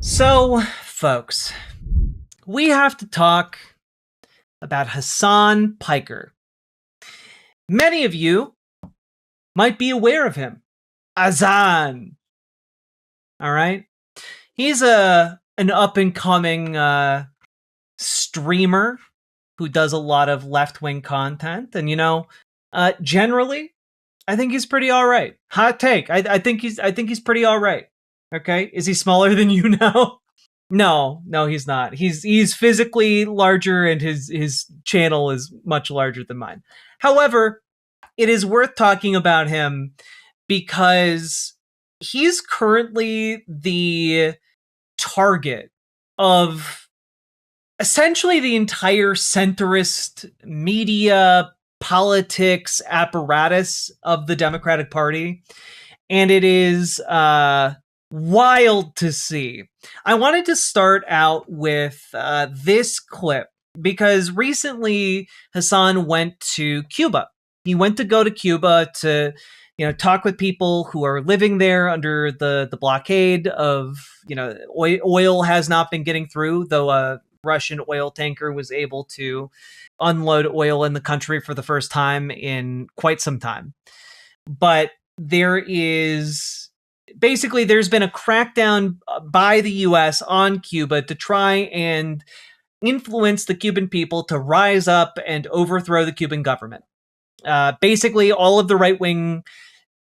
So, folks, we have to talk about Hasan Piker. Many of you might be aware of him. Hassan. All right? He's an up-and-coming streamer who does a lot of left-wing content. And, generally, I think he's pretty all right. Hot take. I think he's pretty all right. Okay? Is he smaller than you now? No, he's not. He's physically larger, and his channel is much larger than mine. However, it is worth talking about him because he's currently the target of essentially the entire centrist media politics apparatus of the Democratic Party. And it is wild to see. I wanted to start out with this clip because recently Hasan went to Cuba. He went to go to Cuba to, talk with people who are living there under the blockade of, oil has not been getting through, though a Russian oil tanker was able to unload oil in the country for the first time in quite some time. But there's been a crackdown by the US on Cuba to try and influence the Cuban people to rise up and overthrow the Cuban government. Basically, all of the right-wing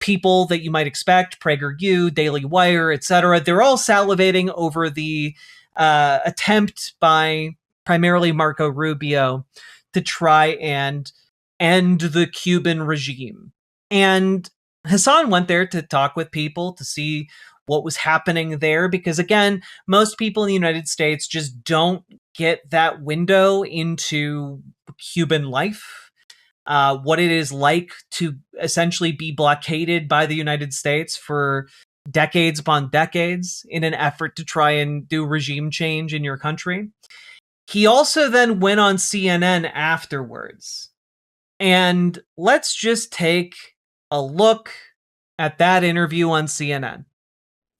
people that you might expect, PragerU, Daily Wire, etc., they're all salivating over the attempt by primarily Marco Rubio to try and end the Cuban regime. And Hasan went there to talk with people to see what was happening there because, again, most people in the United States just don't get that window into Cuban life, what it is like to essentially be blockaded by the United States for decades upon decades in an effort to try and do regime change in your country. He also then went on CNN afterwards. And let's just take a look at that interview on CNN.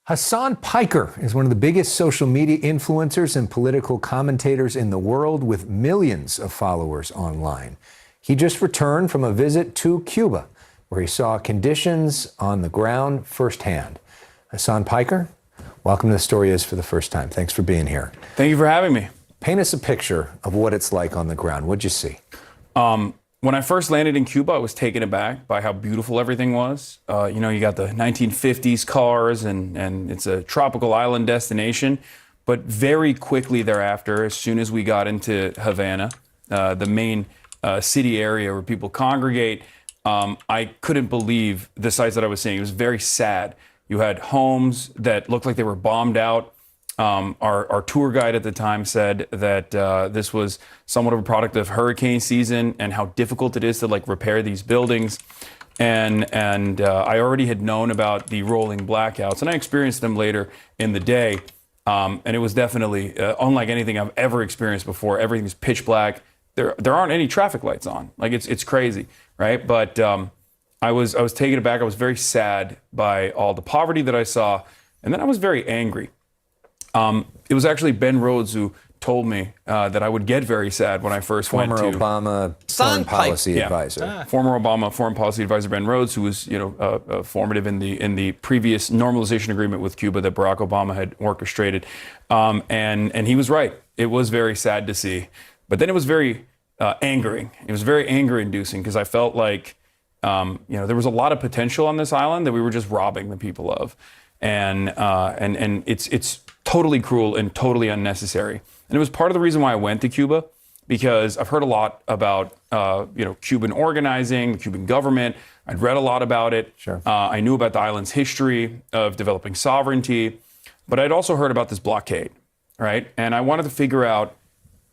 Hasan Piker is one of the biggest social media influencers and political commentators in the world with millions of followers online. He just returned from a visit to Cuba, where he saw conditions on the ground firsthand. Hasan Piker, welcome to The Story Is for the first time. Thanks for being here. Thank you for having me. Paint us a picture of what it's like on the ground. What'd you see? When I first landed in Cuba, I was taken aback by how beautiful everything was. You got the 1950s cars and it's a tropical island destination. But very quickly thereafter, as soon as we got into Havana, the main city area where people congregate, I couldn't believe the sights that I was seeing. It was very sad. You had homes that looked like they were bombed out. Our tour guide at the time said that this was somewhat of a product of hurricane season and how difficult it is to repair these buildings. And I already had known about the rolling blackouts, and I experienced them later in the day. And it was definitely unlike anything I've ever experienced before. Everything's pitch black. There aren't any traffic lights on. It's crazy, right? But I was taken aback. I was very sad by all the poverty that I saw, and then I was very angry. It was actually Ben Rhodes who told me that I would get very sad when I first went to Obama foreign policy advisor. Former Obama foreign policy advisor Ben Rhodes, who was formative in the previous normalization agreement with Cuba that Barack Obama had orchestrated, and he was right. It was very sad to see, but then it was very angering. It was very anger-inducing because I felt like there was a lot of potential on this island that we were just robbing the people of, and it's totally cruel and totally unnecessary. And it was part of the reason why I went to Cuba, because I've heard a lot about, Cuban organizing, the Cuban government. I'd read a lot about it. Sure. I knew about the island's history of developing sovereignty, but I'd also heard about this blockade, right? And I wanted to figure out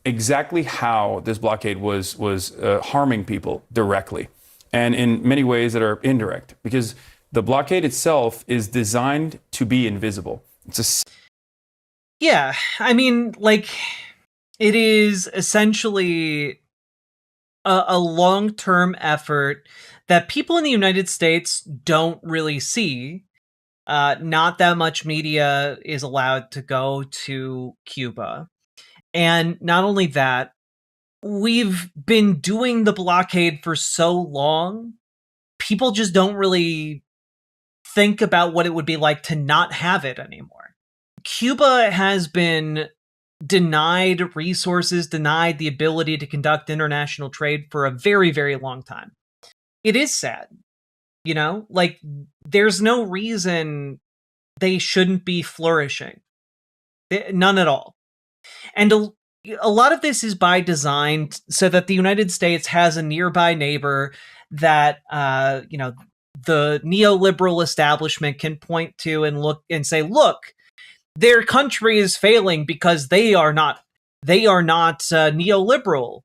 exactly how this blockade was harming people directly, and in many ways that are indirect, because the blockade itself is designed to be invisible. Yeah, I mean, it is essentially a long-term effort that people in the United States don't really see Not that much media is allowed to go to Cuba. And not only that, we've been doing the blockade for so long, people just don't really think about what it would be like to not have it anymore. Cuba has been denied resources, denied the ability to conduct international trade for a very, very long time. It is sad, like there's no reason they shouldn't be flourishing. None at all. And a lot of this is by design so that the United States has a nearby neighbor that, the neoliberal establishment can point to and look and say, look, their country is failing because they are not neoliberal.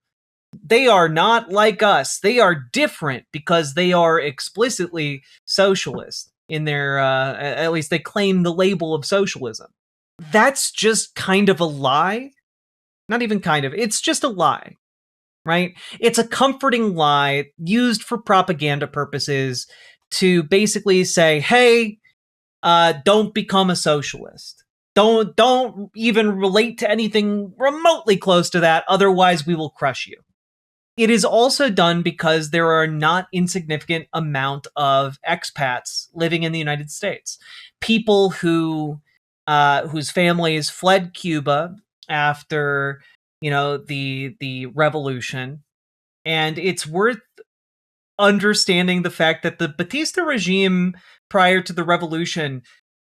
They are not like us. They are different because they are explicitly socialist in their, at least they claim the label of socialism. That's just kind of a lie. Not even kind of, it's just a lie, right? It's a comforting lie used for propaganda purposes to basically say, hey, don't become a socialist. Don't even relate to anything remotely close to that, otherwise we will crush you. It is also done because there are not insignificant amount of expats living in the United States. People whose families fled Cuba after, the revolution. And it's worth understanding the fact that the Batista regime prior to the revolution,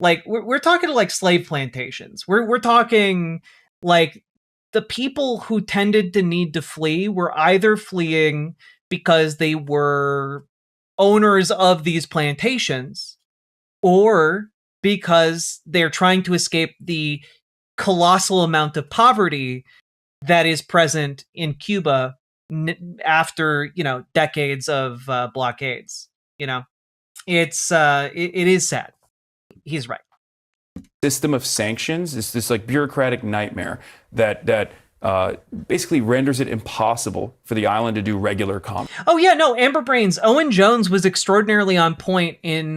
like we're talking like slave plantations. We're talking like the people who tended to need to flee were either fleeing because they were owners of these plantations or because they're trying to escape the colossal amount of poverty that is present in Cuba after, decades of blockades. It's it is sad. He's right. System of sanctions is this like bureaucratic nightmare that basically renders it impossible for the island to do regular commerce. Oh yeah, no, Amber Brains. Owen Jones was extraordinarily on point in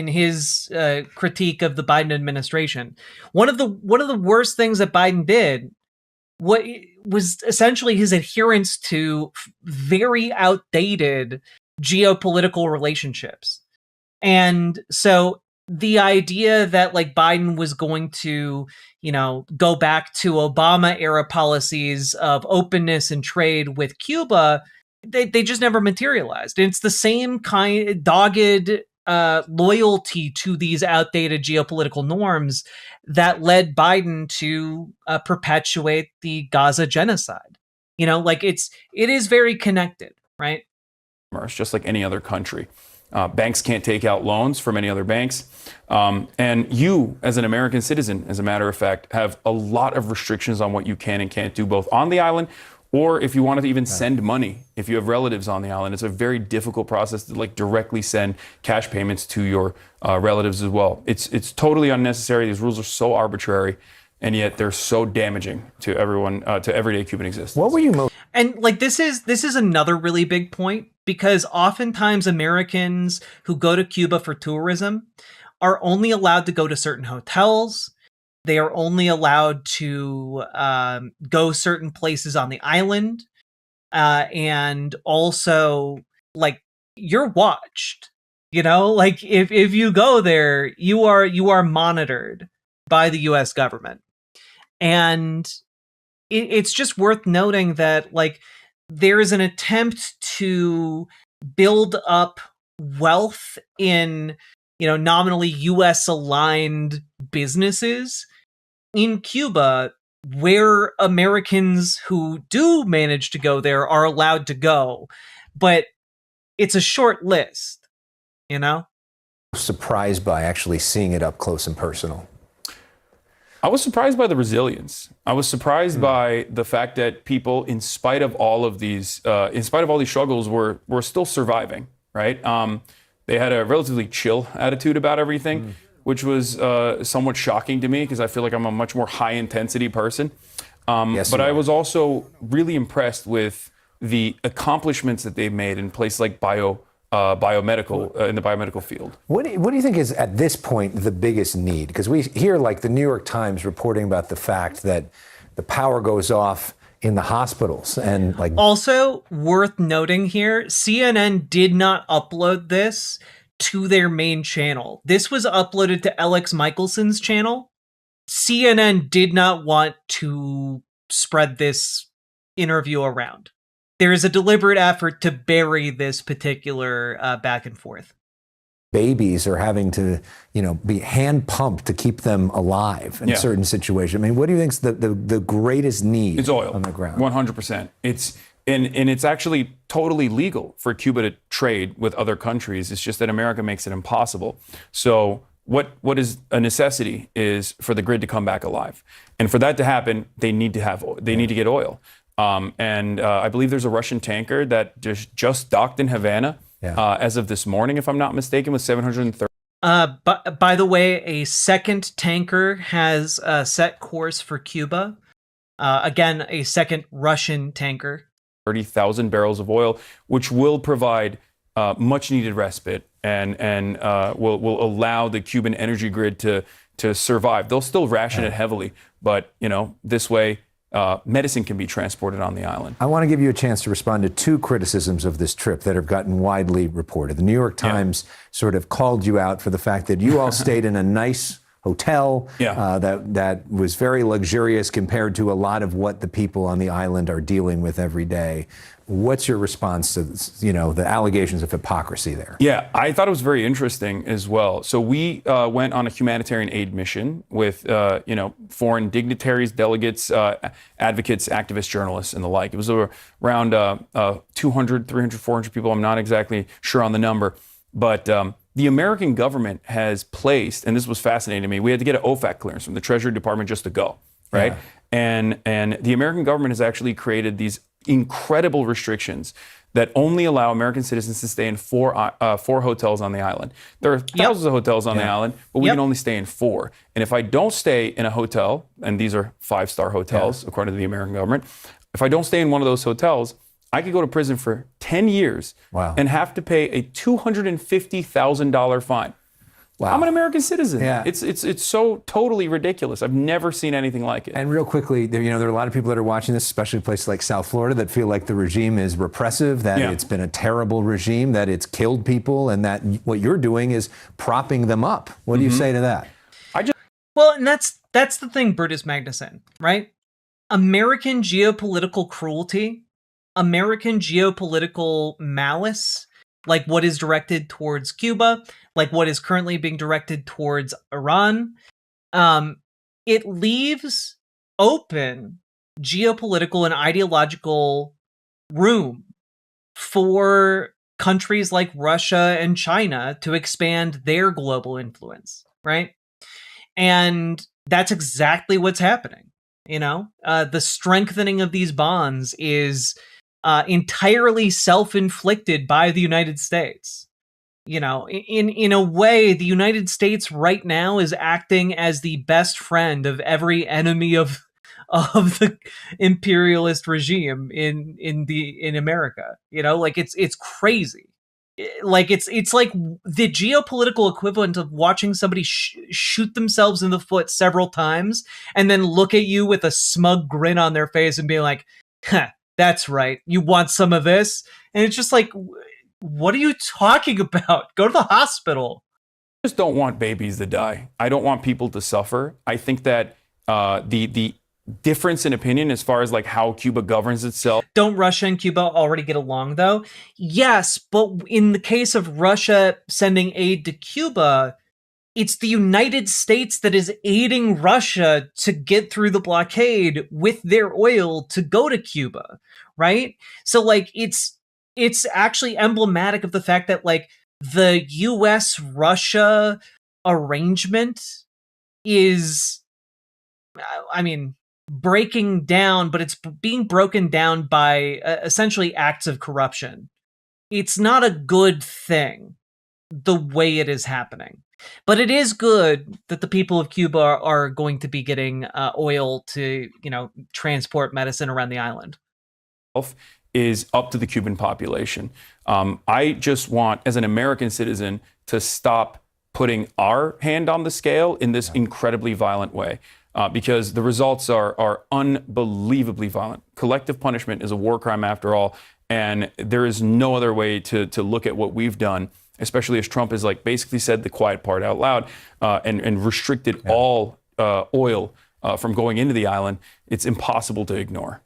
his critique of the Biden administration. One of the worst things that Biden did was essentially his adherence to very outdated geopolitical relationships. And so the idea that like Biden was going to, go back to Obama era policies of openness and trade with Cuba, they just never materialized. And it's the same kind of dogged loyalty to these outdated geopolitical norms that led Biden to perpetuate the Gaza genocide. It is very connected, right? Just like any other country. Banks can't take out loans from any other banks. And you, as an American citizen, as a matter of fact, have a lot of restrictions on what you can and can't do, both on the island or if you wanted to even send money. If you have relatives on the island, it's a very difficult process to like directly send cash payments to your relatives as well. It's totally unnecessary. These rules are so arbitrary, and yet they're so damaging to everyone, to everyday Cuban existence. What were you most? And like this is another really big point, because oftentimes Americans who go to Cuba for tourism are only allowed to go to certain hotels. They are only allowed to go certain places on the island, and also like you're watched. Like if you go there, you are monitored by the U.S. government, and it's just worth noting that like there is an attempt to build up wealth in, nominally US aligned businesses in Cuba, where Americans who do manage to go there are allowed to go. But it's a short list, Surprised by actually seeing it up close and personal? I was surprised by the resilience. I was surprised by the fact that people, in spite of all these struggles, were still surviving. Right? They had a relatively chill attitude about everything, which was somewhat shocking to me because I feel like I'm a much more high intensity person. But I was also really impressed with the accomplishments that they've made in places like biomedical in the biomedical field. What do you think is at this point the biggest need? Because we hear like the New York Times reporting about the fact that the power goes off in the hospitals and like. Also worth noting here, CNN did not upload this to their main channel. This was uploaded to Alex Michelson's channel. CNN did not want to spread this interview around. There is a deliberate effort to bury this particular back and forth. Babies are having to, be hand pumped to keep them alive in certain situations. I mean, what do you think is the greatest need? It's oil on the ground. 100%. And it's actually totally legal for Cuba to trade with other countries. It's just that America makes it impossible. So what is a necessity is for the grid to come back alive. And for that to happen, they need to get oil. And I believe there's a Russian tanker that just docked in Havana as of this morning, if I'm not mistaken, with 730. But by the way, a second tanker has set course for Cuba. Again, a second Russian tanker. 30,000 barrels of oil, which will provide much needed respite and will allow the Cuban energy grid to survive. They'll still ration it heavily, but this way medicine can be transported on the island. I want to give you a chance to respond to two criticisms of this trip that have gotten widely reported. The New York Times sort of called you out for the fact that you all stayed in a nice hotel that was very luxurious compared to a lot of what the people on the island are dealing with every day. What's your response to the allegations of hypocrisy there? Yeah, I thought it was very interesting as well. So we went on a humanitarian aid mission with foreign dignitaries, delegates, advocates, activists, journalists, and the like. It was around 200, 300, 400 people. I'm not exactly sure on the number, but the American government has placed, and this was fascinating to me, we had to get an OFAC clearance from the Treasury Department just to go, right? Yeah. And the American government has actually created these incredible restrictions that only allow American citizens to stay in four hotels on the island. There are thousands of hotels on the island, but we can only stay in 4. And if I don't stay in a hotel, and these are 5-star hotels, according to the American government, if I don't stay in one of those hotels, I could go to prison for 10 years and have to pay a $250,000 fine. Wow. I'm an American citizen. Yeah. It's so totally ridiculous. I've never seen anything like it. And real quickly, there are a lot of people that are watching this, especially places like South Florida, that feel like the regime is repressive, that it's been a terrible regime, that it's killed people, and that what you're doing is propping them up. What do you say to that? Well, and that's the thing, Brutus Magnuson, right? American geopolitical cruelty, American geopolitical malice, like what is directed towards Cuba, like what is currently being directed towards Iran, it leaves open geopolitical and ideological room for countries like Russia and China to expand their global influence, right? And that's exactly what's happening. The strengthening of these bonds is entirely self-inflicted by the United States. In a way, the United States right now is acting as the best friend of every enemy of the imperialist regime in America. It's crazy. It's like the geopolitical equivalent of watching somebody shoot themselves in the foot several times and then look at you with a smug grin on their face and be like, huh, that's right, you want some of this? And it's just like, what are you talking about? Go to the hospital. I just don't want babies to die. I don't want people to suffer. I think that the difference in opinion as far as like how Cuba governs itself. Don't Russia and Cuba already get along though? Yes, but in the case of Russia sending aid to Cuba, it's the United States that is aiding Russia to get through the blockade with their oil to go to Cuba, right? So like it's actually emblematic of the fact that like the US-Russia arrangement is, breaking down, but it's being broken down by essentially acts of corruption. It's not a good thing the way it is happening. But it is good that the people of Cuba are going to be getting oil to, transport medicine around the island. is up to the Cuban population. I just want, as an American citizen, to stop putting our hand on the scale in this incredibly violent way, because the results are unbelievably violent. Collective punishment is a war crime after all, and there is no other way to look at what we've done, especially as Trump has basically said the quiet part out loud and restricted all oil from going into the island. It's impossible to ignore.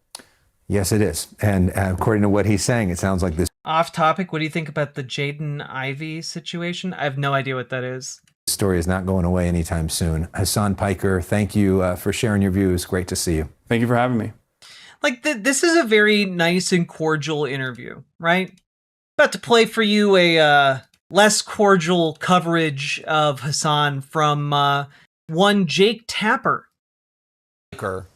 Yes, it is. And according to what he's saying, it sounds like this Off topic, what do you think about the Jaden Ivey situation? I have no idea what that is. story is not going away anytime soon. Hasan Piker, thank you for sharing your views. Great to see you. Thank you for having me. This is a very nice and cordial interview, right? About to play for you a less cordial coverage of Hassan from one Jake Tapper. Piker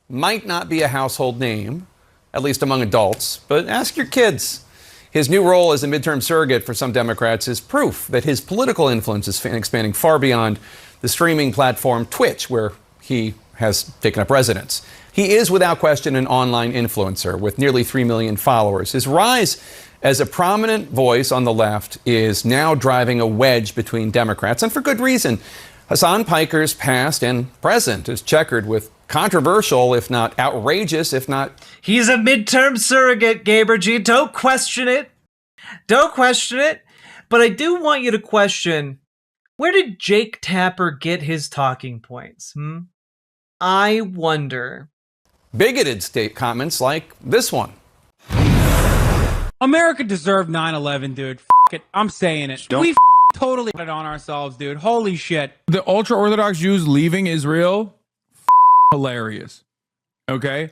might not be a household name, at least among adults, but ask your kids. His new role as a midterm surrogate for some Democrats is proof that his political influence is expanding far beyond the streaming platform Twitch, where he has taken up residence. He is, without question, an online influencer with nearly 3 million followers. His rise as a prominent voice on the left is now driving a wedge between Democrats, and for good reason. Hasan Piker's past and present is checkered with controversial, if not outrageous, if not... He's a midterm surrogate, Gabergy. Don't question it. Don't question it. But I do want you to question, where did Jake Tapper get his talking points? I wonder. Bigoted state comments like this one. America deserved 9/11, dude. F it. I'm saying it. We totally put it on ourselves, dude. Holy shit. The ultra-Orthodox Jews leaving Israel, hilarious. Okay?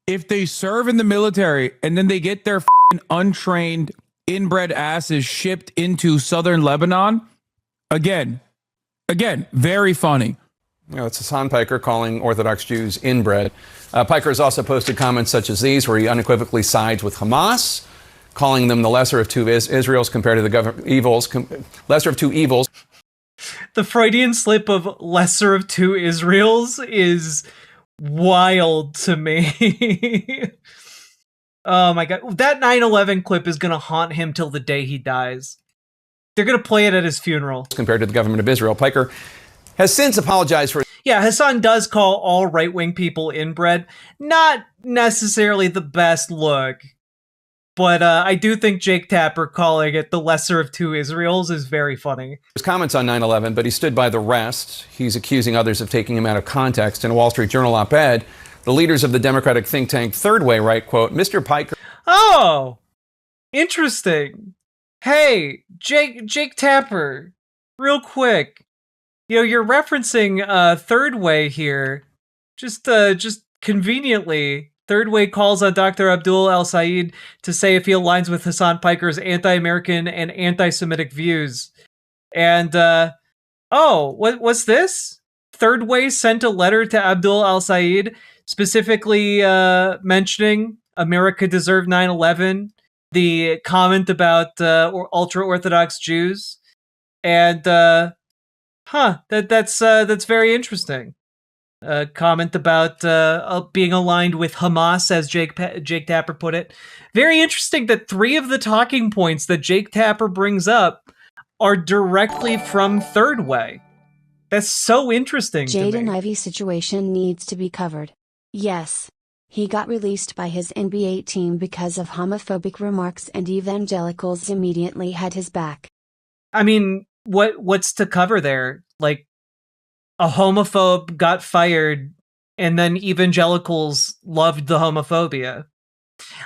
If they serve in the military and then they get their untrained, inbred asses shipped into southern Lebanon, again, very funny. You know, it's Hasan Piker calling Orthodox Jews inbred. Piker has also posted comments such as these, where he unequivocally sides with Hamas, calling them the lesser of two Israels compared to the lesser of two evils. The Freudian slip of lesser of two Israels is wild to me. Oh my God. That 9/11 clip is going to haunt him till the day he dies. They're going to play it at his funeral. Compared to the government of Israel. Piker has since apologized for... Yeah, Hassan does call all right-wing people inbred. Not necessarily the best look. But I do think Jake Tapper calling it the lesser of two Israels is very funny. His comments on 9/11, but he stood by the rest. He's accusing others of taking him out of context. In a Wall Street Journal op-ed, the leaders of the Democratic think tank Third Way write, quote, Mr. Piker... Oh, interesting. Hey, Jake Tapper, real quick. You know, you're referencing Third Way here. Just conveniently... Third Way calls on Dr. Abdul El-Sayed to say if he aligns with Hasan Piker's anti-American and anti-Semitic views. And, what's this? Third Way sent a letter to Abdul El-Sayed specifically mentioning America deserved 9/11, the comment about ultra-Orthodox Jews. And, that's very interesting. A comment about being aligned with Hamas, as Jake Tapper put it. Very interesting that 3 of the talking points that Jake Tapper brings up are directly from Third Way. That's so interesting to me. Jaden Ivey situation needs to be covered. Yes. He got released by his NBA team because of homophobic remarks, and evangelicals immediately had his back. I mean, what's to cover there? Like, a homophobe got fired, and then evangelicals loved the homophobia.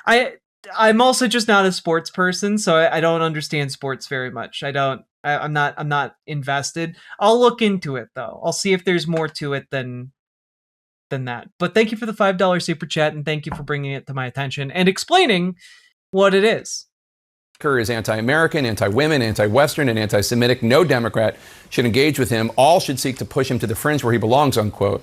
I'm also just not a sports person, so I don't understand sports very much. I'm not invested. I'll look into it though. I'll see if there's more to it than that. But thank you for the $5 super chat, and thank you for bringing it to my attention and explaining what it is. Piker is anti-American, anti-women, anti-Western, and anti-Semitic. No Democrat should engage with him. All should seek to push him to the fringe where he belongs, unquote.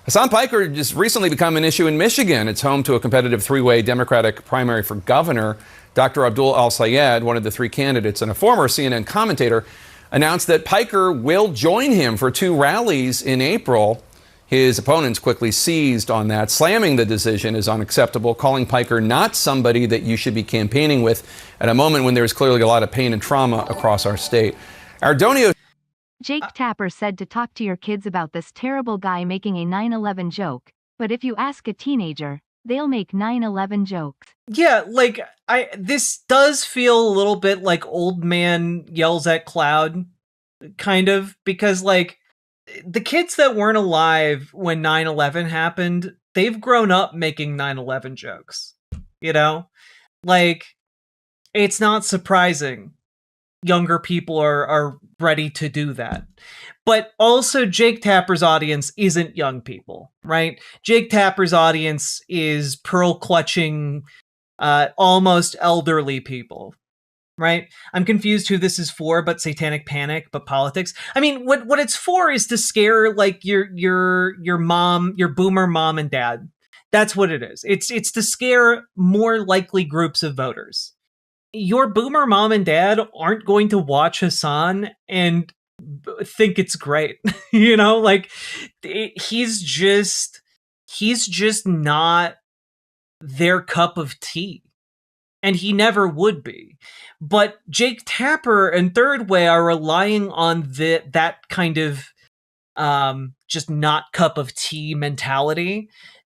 Hasan Piker just recently become an issue in Michigan. It's home to a competitive 3-way Democratic primary for governor. Dr. Abdul El-Sayed, one of the 3 candidates and a former CNN commentator, announced that Piker will join him for 2 rallies in April. His opponents quickly seized on that, slamming the decision as unacceptable, calling Piker not somebody that you should be campaigning with at a moment when there's clearly a lot of pain and trauma across our state. Ardonio Jake Tapper said to talk to your kids about this terrible guy making a 9/11 joke, but if you ask a teenager, they'll make 9/11 jokes. Yeah, like this does feel a little bit like old man yells at cloud, kind of, because like the kids that weren't alive when 9/11 happened, they've grown up making 9/11 jokes. You know? Like, it's not surprising younger people are ready to do that. But also Jake Tapper's audience isn't young people, right? Jake Tapper's audience is pearl clutching, almost elderly people, right? I'm confused who this is for, but satanic panic, but politics. I mean, what it's for is to scare like your mom, your boomer mom and dad. That's what it is. It's to scare more likely groups of voters. Your boomer mom and dad aren't going to watch Hassan and think it's great. You know, like he's just not their cup of tea, and he never would be. But Jake Tapper and Third Way are relying on that kind of just not cup of tea mentality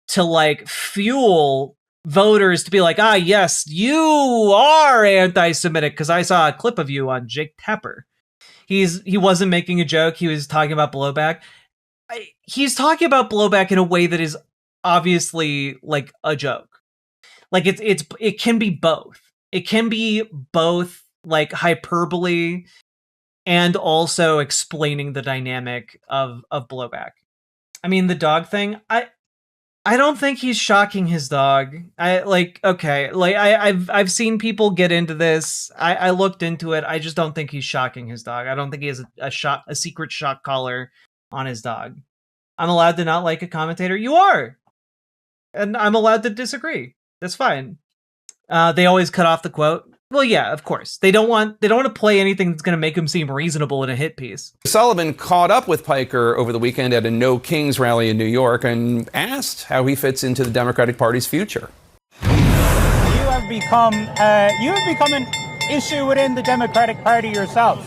to like fuel voters to be like, ah, yes, you are anti-Semitic because I saw a clip of you on Jake Tapper. He wasn't making a joke. He was talking about blowback. He's talking about blowback in a way that is obviously like a joke. Like it can be both. It can be both like hyperbole and also explaining the dynamic of blowback. I mean, the dog thing, I don't think he's shocking his dog. I've seen people get into this. I looked into it. I just don't think he's shocking his dog. I don't think he has a secret shock collar on his dog. I'm allowed to not like a commentator. You are. And I'm allowed to disagree. That's fine. They always cut off the quote. Well, yeah, of course. They don't want to play anything that's going to make him seem reasonable in a hit piece. Sullivan caught up with Piker over the weekend at a No Kings rally in New York and asked how he fits into the Democratic Party's future. You have become an issue within the Democratic Party yourself.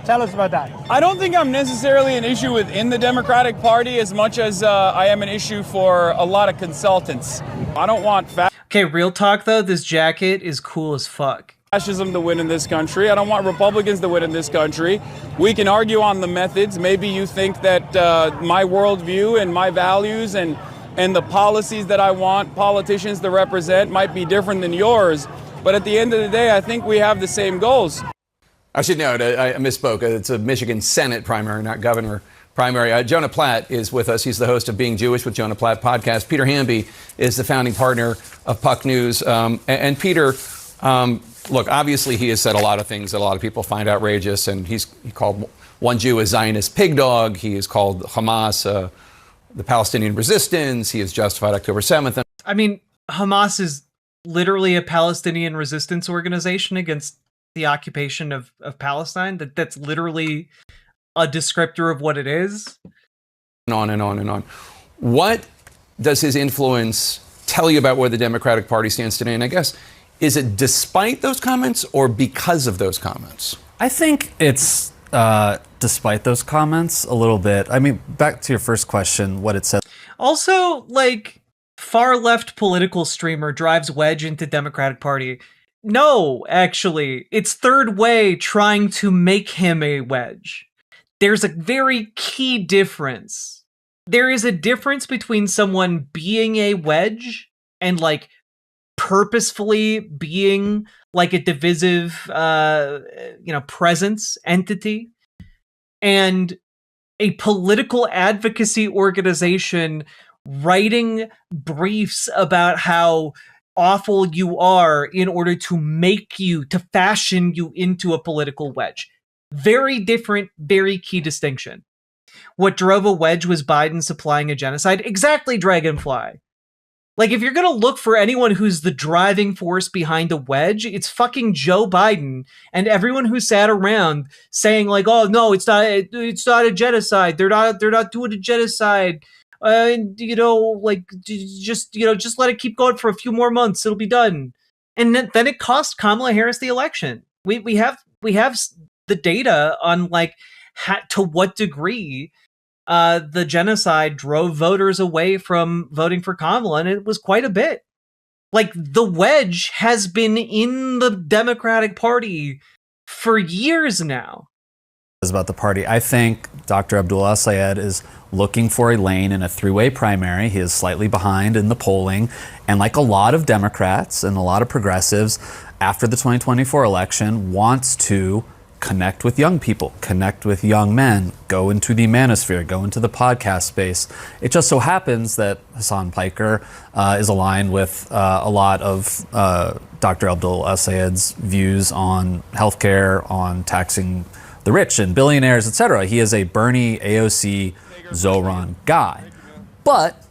Tell us about that. I don't think I'm necessarily an issue within the Democratic Party as much as I am an issue for a lot of consultants. I don't want Okay, real talk though, this jacket is cool as fuck. Fascism to win in this country. I don't want Republicans to win in this country. We can argue on the methods. Maybe you think that my worldview and my values and the policies that I want politicians to represent might be different than yours. But at the end of the day, I think we have the same goals. I should note, I misspoke. It's a Michigan Senate primary, not governor primary. Jonah Platt is with us. He's the host of Being Jewish with Jonah Platt podcast. Peter Hamby is the founding partner of Puck News. And Peter, look, obviously he has said a lot of things that a lot of people find outrageous, and he called one Jew a Zionist pig dog. He has called Hamas the Palestinian resistance. He has justified October 7th. I mean, Hamas is literally a Palestinian resistance organization against the occupation of Palestine. That's literally a descriptor of what it is. And on and on and on. What does his influence tell you about where the Democratic Party stands today? And I guess, is it despite those comments or because of those comments? I think it's despite those comments a little bit. I mean, back to your first question, what it says. Also, like, far left political streamer drives wedge into Democratic Party. No, actually, it's Third Way trying to make him a wedge. There's a very key difference. There is a difference between someone being a wedge and like purposefully being like a divisive, presence entity, and a political advocacy organization writing briefs about how awful you are in order to fashion you into a political wedge. Very different, very key distinction. What drove a wedge was Biden supplying a genocide. Exactly, Dragonfly. Like, if you're going to look for anyone who's the driving force behind a wedge, it's fucking Joe Biden and everyone who sat around saying like, oh no, it's not a genocide. They're not doing a genocide. just let it keep going for a few more months. It'll be done. And then it cost Kamala Harris the election. We have the data on like to what degree the genocide drove voters away from voting for Kamala, and it was quite a bit. Like, the wedge has been in the Democratic Party for years now. About the party, I think Dr. Abdul El-Sayed is looking for a lane in a three-way primary. He is slightly behind in the polling, and like a lot of Democrats and a lot of progressives, after the 2024 election, wants to connect with young people, connect with young men, go into the manosphere, go into the podcast space. It just so happens that Hasan Piker is aligned with a lot of Dr. Abdul El-Sayed's views on healthcare, on taxing the rich and billionaires, etc. He is a Bernie, AOC, Zoran guy. But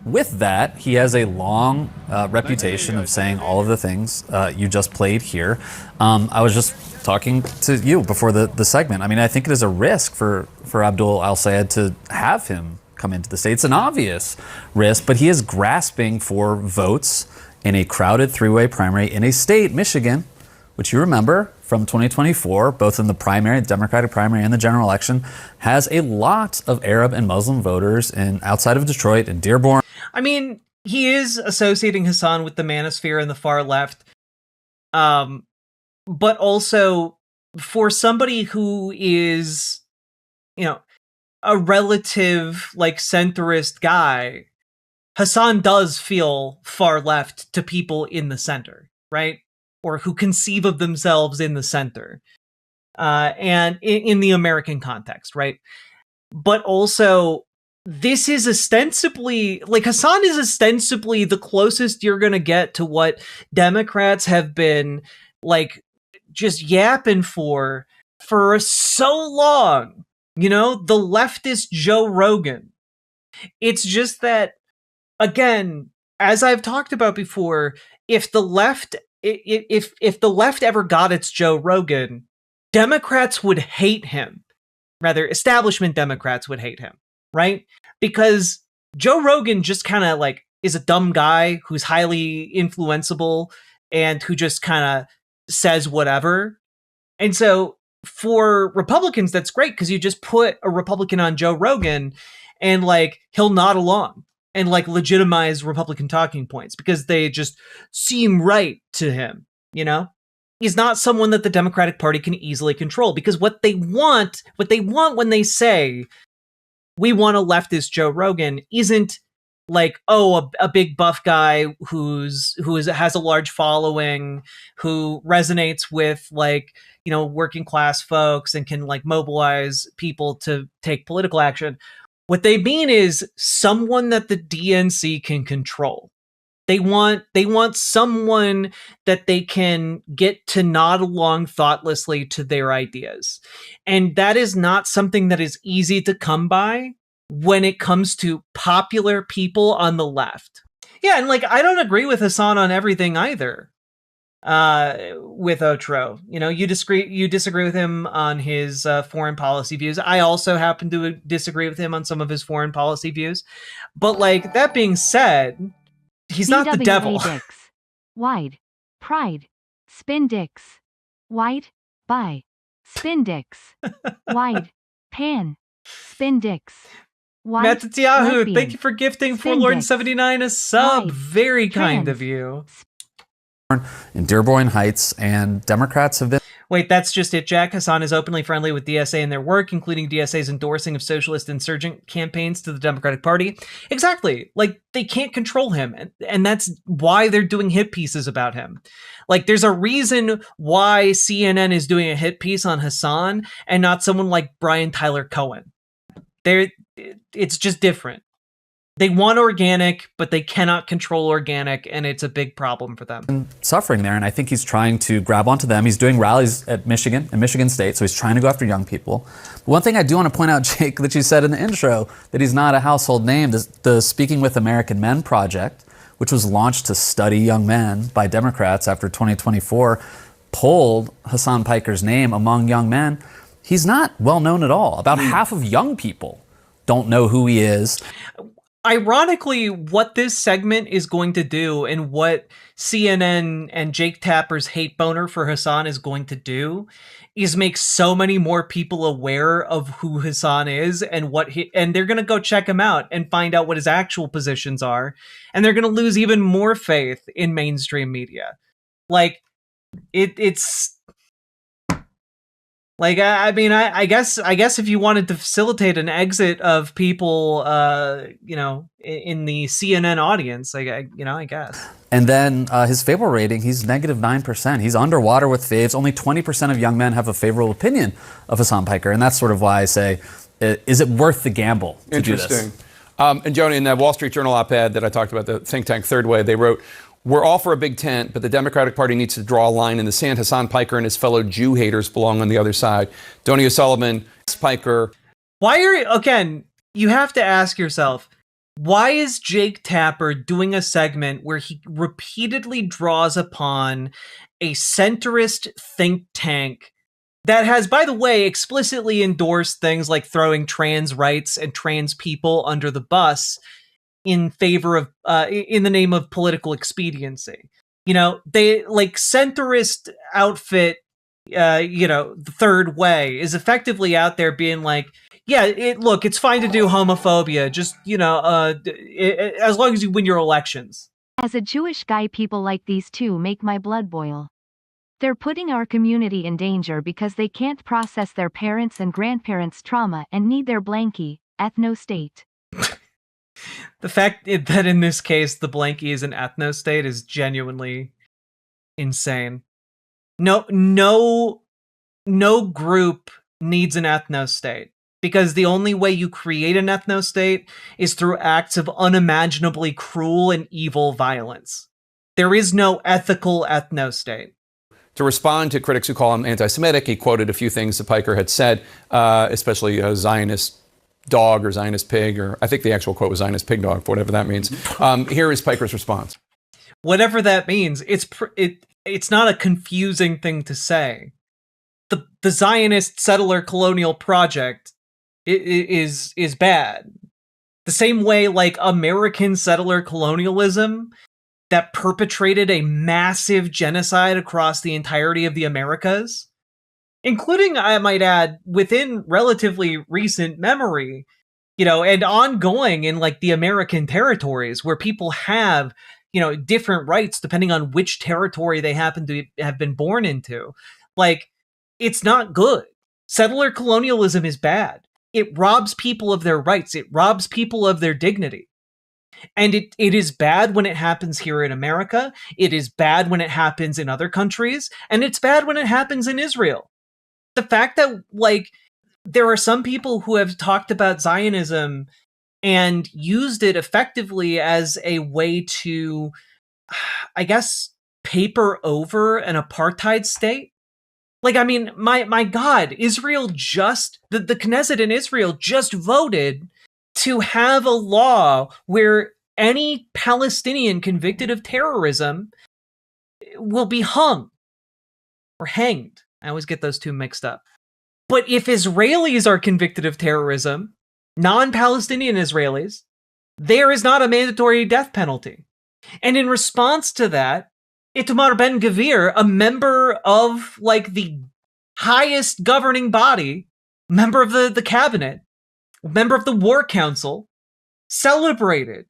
with that, he has a long reputation of saying all of the things you just played here. I was just talking to you before the segment. I mean, I think it is a risk for Abdul El-Sayed to have him come into the state. It's an obvious risk, but he is grasping for votes in a crowded three-way primary in a state, Michigan, which you remember from 2024, both in the primary, the Democratic primary and the general election, has a lot of Arab and Muslim voters outside of Detroit and Dearborn. I mean, he is associating Hassan with the manosphere and the far left. But also, for somebody who is, a relative, like, centrist guy, Hassan does feel far left to people in the center, right? Or who conceive of themselves in the center. And in the American context, right? But also, this is ostensibly, like, Hassan is ostensibly the closest you're going to get to what Democrats have been, like, just yapping for so long, the leftist Joe Rogan. It's just that, again, as I've talked about before, if the left ever got its Joe Rogan, Democrats would hate him. Rather, establishment Democrats would hate him, right? Because Joe Rogan just kind of like is a dumb guy who's highly influenceable and who just kind of says whatever. And so for Republicans, that's great because you just put a Republican on Joe Rogan and like he'll nod along and like legitimize Republican talking points because they just seem right to him, He's not someone that the Democratic Party can easily control because what they want when they say we want a leftist Joe Rogan isn't like, oh, a big buff guy who has a large following, who resonates with like, working class folks and can like mobilize people to take political action. What they mean is someone that the DNC can control. They want someone that they can get to nod along thoughtlessly to their ideas. And that is not something that is easy to come by when it comes to popular people on the left. Yeah, and like I don't agree with Hassan on everything either. With Otro, you disagree with him on his foreign policy views. I also happen to disagree with him on some of his foreign policy views. But like that being said, he's not the devil. Dicks. Wide. Pride. Spin dicks. Wide. Bi. Spin dicks. Wide. Pan. Spin dicks. Matt Yahoo, thank you for gifting Forlorn79 a sub. Wide. Very kind of you. In Dearborn Heights, and Democrats have been... Wait, that's just it, Jack. Hassan is openly friendly with DSA and their work, including DSA's endorsing of socialist insurgent campaigns to the Democratic Party. Exactly. Like, they can't control him, and that's why they're doing hit pieces about him. Like, there's a reason why CNN is doing a hit piece on Hassan and not someone like Brian Tyler Cohen. It's just different. They want organic, but they cannot control organic, and it's a big problem for them. Suffering there, and I think he's trying to grab onto them. He's doing rallies at Michigan State, so he's trying to go after young people. But one thing I do want to point out, Jake, that you said in the intro, that he's not a household name, the Speaking with American Men project, which was launched to study young men by Democrats after 2024, pulled Hasan Piker's name among young men. He's not well known at all. About half of young people don't know who he is. Ironically, what this segment is going to do and what CNN and Jake Tapper's hate boner for Hasan is going to do is make so many more people aware of who Hasan is and and they're going to go check him out and find out what his actual positions are. And they're going to lose even more faith in mainstream media. Like it's like, I mean, I guess if you wanted to facilitate an exit of people, in the CNN audience, I guess. And then his favorable rating, he's negative 9%. He's underwater with faves. Only 20% of young men have a favorable opinion of Hasan Piker. And that's sort of why I say, is it worth the gamble to do this? Interesting. And Joni, in that Wall Street Journal op-ed that I talked about, the think tank Third Way, they wrote, "We're all for a big tent, but the Democratic Party needs to draw a line in the sand. Hasan Piker and his fellow Jew haters belong on the other side." Donny O'Sullivan, Piker. Again, you have to ask yourself, why is Jake Tapper doing a segment where he repeatedly draws upon a centrist think tank that has, by the way, explicitly endorsed things like throwing trans rights and trans people under the bus in favor of, in the name of political expediency? They like centrist outfit, the Third Way is effectively out there being like, yeah, it's fine to do homophobia, just, as long as you win your elections. As a Jewish guy, people like these two make my blood boil. They're putting our community in danger because they can't process their parents' and grandparents' trauma and need their blankie, ethno-state. The fact that in this case the blankie is an ethno-state is genuinely insane. No group needs an ethno-state, because the only way you create an ethno-state is through acts of unimaginably cruel and evil violence. There is no ethical ethno-state. To respond to critics who call him anti-Semitic, he quoted a few things that Piker had said, especially a Zionist dog or Zionist pig, or I think the actual quote was Zionist pig dog, whatever that means. Here is Piker's response. Whatever that means, it's not a confusing thing to say. The Zionist settler colonial project is bad. The same way like American settler colonialism that perpetrated a massive genocide across the entirety of the Americas, including, I might add, within relatively recent memory, and ongoing in like the American territories where people have, different rights depending on which territory they happen to have been born into. Like, it's not good. Settler colonialism is bad. It robs people of their rights. It robs people of their dignity. And it is bad when it happens here in America. It is bad when it happens in other countries. And it's bad when it happens in Israel. The fact that, like, there are some people who have talked about Zionism and used it effectively as a way to, I guess, paper over an apartheid state. Like, I mean, my God, Israel the Knesset in Israel just voted to have a law where any Palestinian convicted of terrorism will be hung or hanged. I always get those two mixed up. But if Israelis are convicted of terrorism, non-Palestinian Israelis, there is not a mandatory death penalty. And in response to that, Itamar Ben-Gvir, a member of like the highest governing body, member of the cabinet, member of the War Council, celebrated.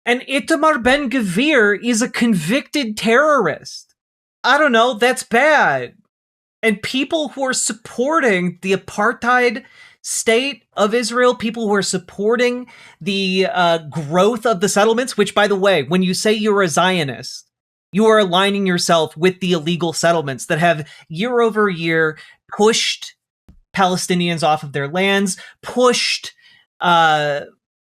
And Itamar Ben-Gvir is a convicted terrorist. I don't know, that's bad. And people who are supporting the apartheid state of Israel, people who are supporting the growth of the settlements, which, by the way, when you say you're a Zionist, you are aligning yourself with the illegal settlements that have year over year pushed Palestinians off of their lands, pushed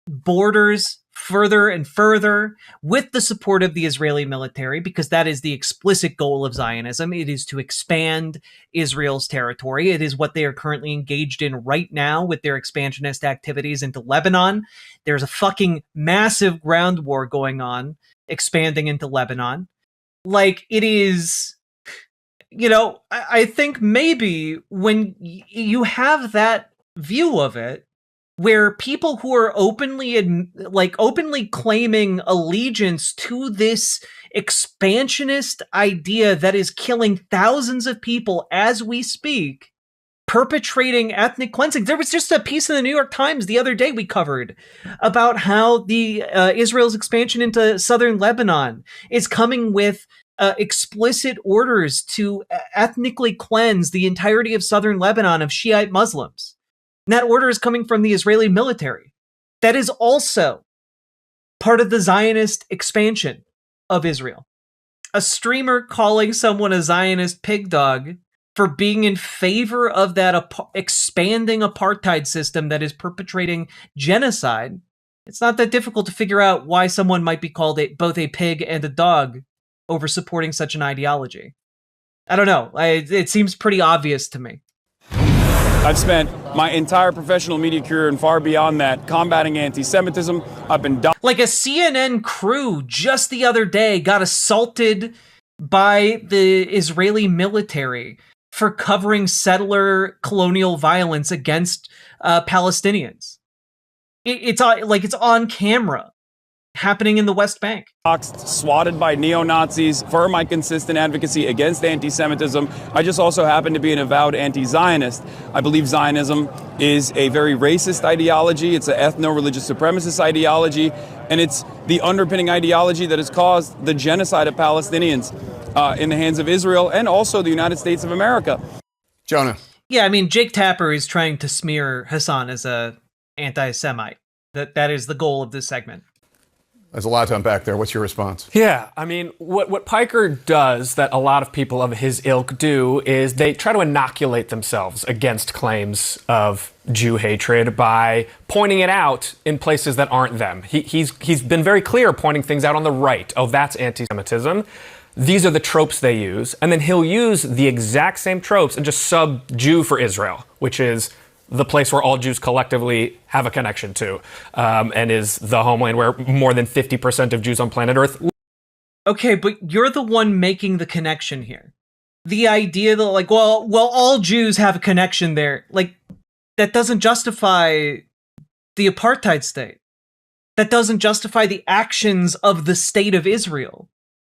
borders further and further with the support of the Israeli military, because that is the explicit goal of Zionism. It is to expand Israel's territory. It is what they are currently engaged in right now with their expansionist activities into Lebanon. There's a fucking massive ground war going on, expanding into Lebanon. Like, it is, I think maybe when you have that view of it, where people who are openly claiming allegiance to this expansionist idea that is killing thousands of people as we speak, perpetrating ethnic cleansing. There was just a piece in the New York Times the other day we covered about how the Israel's expansion into southern Lebanon is coming with explicit orders to ethnically cleanse the entirety of southern Lebanon of Shiite Muslims. And that order is coming from the Israeli military. That is also part of the Zionist expansion of Israel. A streamer calling someone a Zionist pig dog for being in favor of that expanding apartheid system that is perpetrating genocide. It's not that difficult to figure out why someone might be called both a pig and a dog over supporting such an ideology. I don't know. It seems pretty obvious to me. I've spent my entire professional media career and far beyond that combating anti-Semitism. I've been like a CNN crew just the other day got assaulted by the Israeli military for covering settler colonial violence against Palestinians. It's on camera, happening in the West Bank. Swatted by neo-Nazis for my consistent advocacy against anti-Semitism. I just also happen to be an avowed anti-Zionist. I believe Zionism is a very racist ideology. It's an ethno-religious supremacist ideology, and it's the underpinning ideology that has caused the genocide of Palestinians in the hands of Israel and also the United States of America. Jonah. Yeah, I mean, Jake Tapper is trying to smear Hasan as a anti-Semite. That is the goal of this segment. There's a lot to unpack there. What's your response? Yeah, I mean, what Piker does that a lot of people of his ilk do is they try to inoculate themselves against claims of Jew hatred by pointing it out in places that aren't them. He's been very clear pointing things out on the right. Oh, that's anti-Semitism. These are the tropes they use. And then he'll use the exact same tropes and just sub-Jew for Israel, which is the place where all Jews collectively have a connection to, and is the homeland where more than 50% of Jews on planet Earth. Okay, but you're the one making the connection here. The idea that, like, well, all Jews have a connection there, like, that doesn't justify the apartheid state. That doesn't justify the actions of the state of Israel.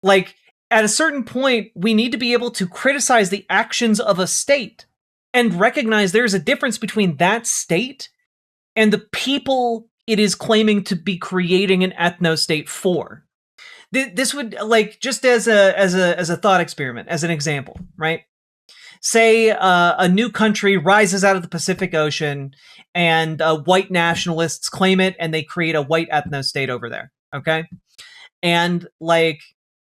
Like, at a certain point, we need to be able to criticize the actions of a state and recognize there's a difference between that state and the people it is claiming to be creating an ethno-state for. This would, like, just as a thought experiment, as an example, right? Say a new country rises out of the Pacific Ocean and white nationalists claim it and they create a white ethno-state over there, okay? And, like,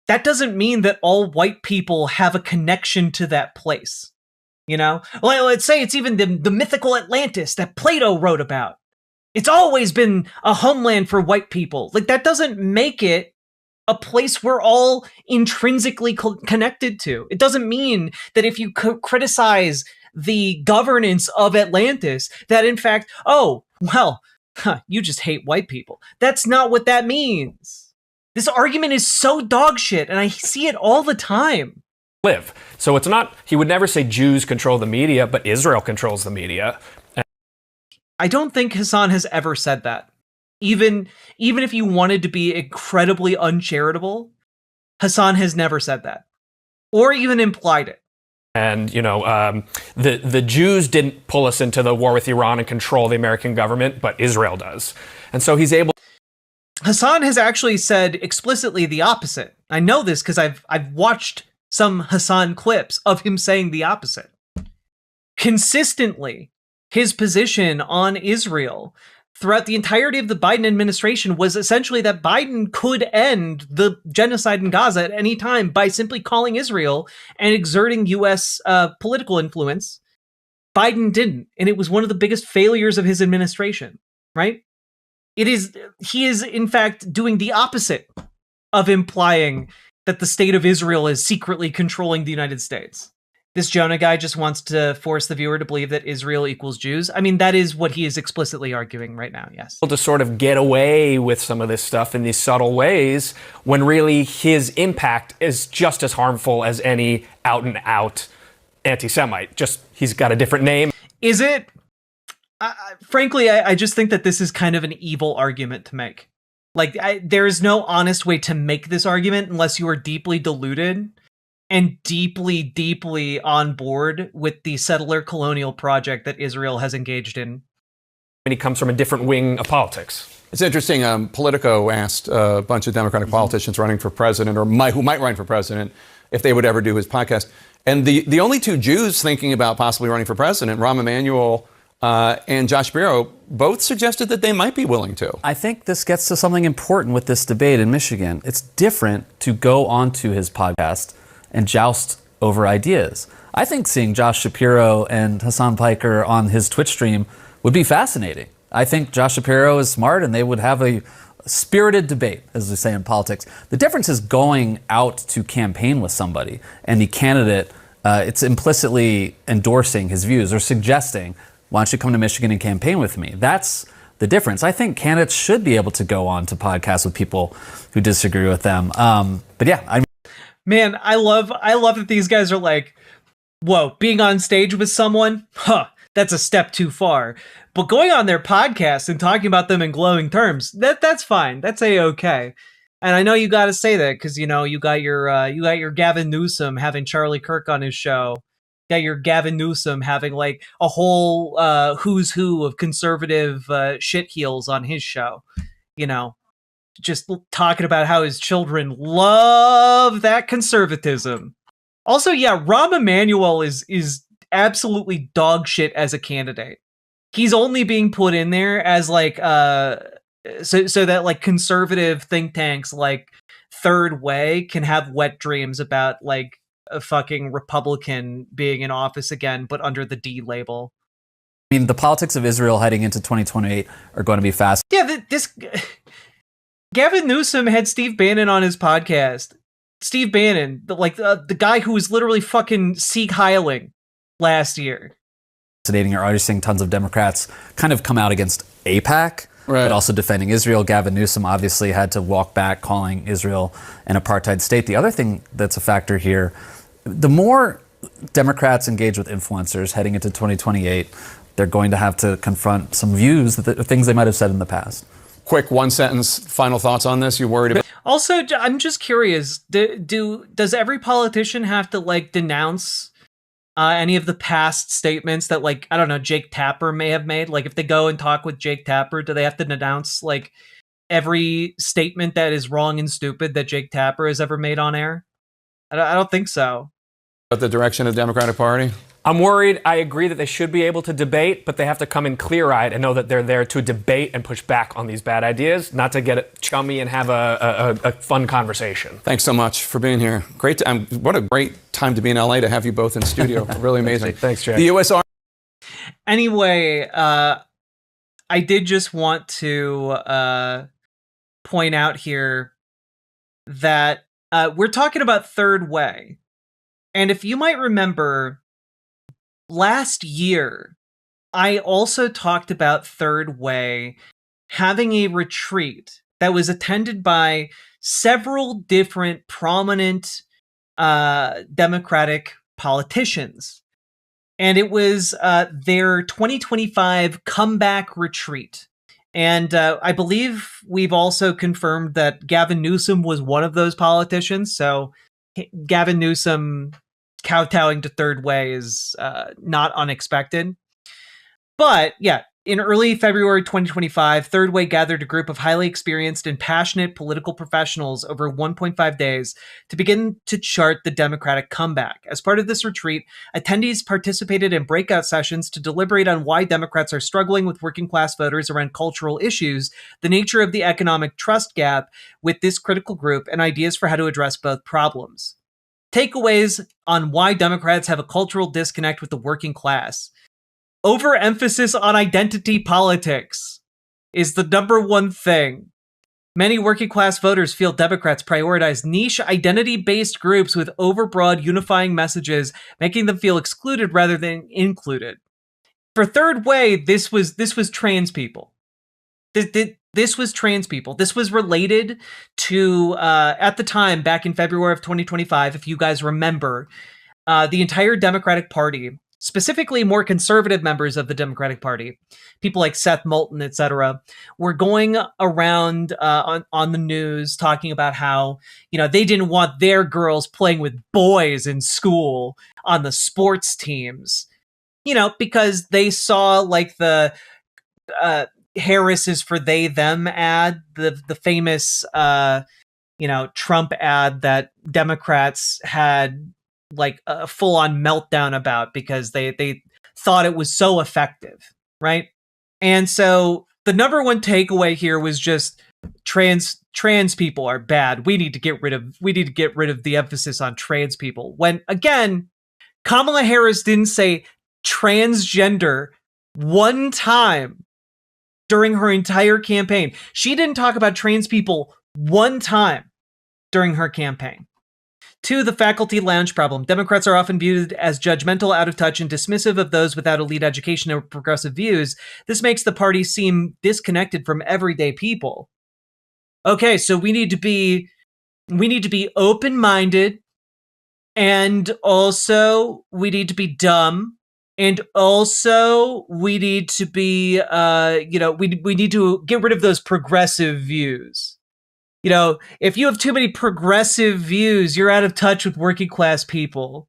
that doesn't mean that all white people have a connection to that place. You know, well, let's say it's even the mythical Atlantis that Plato wrote about. It's always been a homeland for white people. Like, that doesn't make it a place we're all intrinsically connected to. It doesn't mean that if you criticize the governance of Atlantis, that in fact, oh, well, you just hate white people. That's not what that means. This argument is so dog shit, and I see it all the time. Live. So it's not, he would never say Jews control the media, but Israel controls the media. I don't think Hasan has ever said that. Even if you wanted to be incredibly uncharitable, Hasan has never said that. Or even implied it. And, you know, the Jews didn't pull us into the war with Iran and control the American government, but Israel does. And so he's able. Hasan has actually said explicitly the opposite. I know this because I've watched some Hasan clips of him saying the opposite. Consistently, his position on Israel throughout the entirety of the Biden administration was essentially that Biden could end the genocide in Gaza at any time by simply calling Israel and exerting U.S. Political influence. Biden didn't, and it was one of the biggest failures of his administration, right? He is in fact doing the opposite of implying that the state of Israel is secretly controlling the United States. This Jonah guy just wants to force the viewer to believe that Israel equals Jews. I mean, that is what he is explicitly arguing right now, yes. To sort of get away with some of this stuff in these subtle ways, when really his impact is just as harmful as any out-and-out anti-Semite. Just, he's got a different name. Is it? frankly, I just think that this is kind of an evil argument to make. Like, there is no honest way to make this argument unless you are deeply deluded and deeply, deeply on board with the settler colonial project that Israel has engaged in. And he comes from a different wing of politics. It's interesting. Politico asked a bunch of Democratic politicians running for president or who might run for president if they would ever do his podcast. And the only two Jews thinking about possibly running for president, Rahm Emanuel and Josh Shapiro, both suggested that they might be willing to. I think this gets to something important with this debate in Michigan. It's different to go onto his podcast and joust over ideas. I think seeing Josh Shapiro and Hasan Piker on his Twitch stream would be fascinating. I think Josh Shapiro is smart and they would have a spirited debate, as we say in politics. The difference is going out to campaign with somebody and the candidate, it's implicitly endorsing his views or suggesting, why don't you come to Michigan and campaign with me? That's the difference. I think candidates should be able to go on to podcasts with people who disagree with them. But yeah, man, I love that these guys are like, whoa, being on stage with someone, that's a step too far. But going on their podcast and talking about them in glowing terms, that's fine. That's A-okay. And I know you got to say that because, you know, you got your Gavin Newsom having Charlie Kirk on his show. You got your Gavin Newsom having like a whole who's who of conservative shitheels on his show. You know, just talking about how his children love that conservatism. Also, yeah, Rahm Emanuel is absolutely dog shit as a candidate. He's only being put in there as like so that like conservative think tanks like Third Way can have wet dreams about like a fucking Republican being in office again, but under the D label. I mean, the politics of Israel heading into 2028 are going to be fast. Yeah, this Gavin Newsom had Steve Bannon on his podcast. Steve Bannon, the guy who was literally fucking Sieg Heiling last year. You're already seeing tons of Democrats kind of come out against AIPAC, right, but also defending Israel. Gavin Newsom obviously had to walk back, calling Israel an apartheid state. The other thing that's a factor here, the more Democrats engage with influencers heading into 2028, they're going to have to confront some views, things they might have said in the past. Quick one sentence final thoughts on this. You worried about? Also, I'm just curious, does every politician have to like denounce any of the past statements that, like, I don't know, Jake Tapper may have made? Like, if they go and talk with Jake Tapper, do they have to denounce, like, every statement that is wrong and stupid that Jake Tapper has ever made on air? I don't think so. About the direction of the Democratic Party? I'm worried. I agree that they should be able to debate, but they have to come in clear-eyed and know that they're there to debate and push back on these bad ideas, not to get it chummy and have a fun conversation. Thanks so much for being here. Great. What a great time to be in LA to have you both in studio. Really amazing. Thanks, Jay. The U.S. Army. Anyway, I did just want to point out here that we're talking about Third Way. And if you might remember, last year, I also talked about Third Way having a retreat that was attended by several different prominent Democratic politicians. And it was their 2025 comeback retreat. And I believe we've also confirmed that Gavin Newsom was one of those politicians. So Gavin Newsom kowtowing to Third Way is not unexpected. But yeah, in early February 2025, Third Way gathered a group of highly experienced and passionate political professionals over 1.5 days to begin to chart the Democratic comeback. As part of this retreat, attendees participated in breakout sessions to deliberate on why Democrats are struggling with working class voters around cultural issues, the nature of the economic trust gap with this critical group, and ideas for how to address both problems. Takeaways on why Democrats have a cultural disconnect with the working class. Overemphasis on identity politics is the number one thing. Many working class voters feel Democrats prioritize niche identity-based groups with overbroad unifying messages, making them feel excluded rather than included. For Third Way, this was trans people. This was trans people. This was related to, at the time, back in February of 2025, if you guys remember, the entire Democratic Party specifically more conservative members of the Democratic Party, people like Seth Moulton, etc., were going around on the news talking about how, they didn't want their girls playing with boys in school on the sports teams, because they saw like the Harris is for they them ad, the famous Trump ad that Democrats had like a full-on meltdown about because they thought it was so effective, right? And so the number one takeaway here was just trans people are bad. We need to get rid of the emphasis on trans people. When again, Kamala Harris didn't say transgender one time during her entire campaign. She didn't talk about trans people one time during her campaign. 2, the faculty lounge problem. Democrats are often viewed as judgmental, out of touch, and dismissive of those without elite education or progressive views. This makes the party seem disconnected from everyday people. Okay, so we need to be open-minded, and also we need to be dumb, and also we need to be we need to get rid of those progressive views. If you have too many progressive views, you're out of touch with working class people.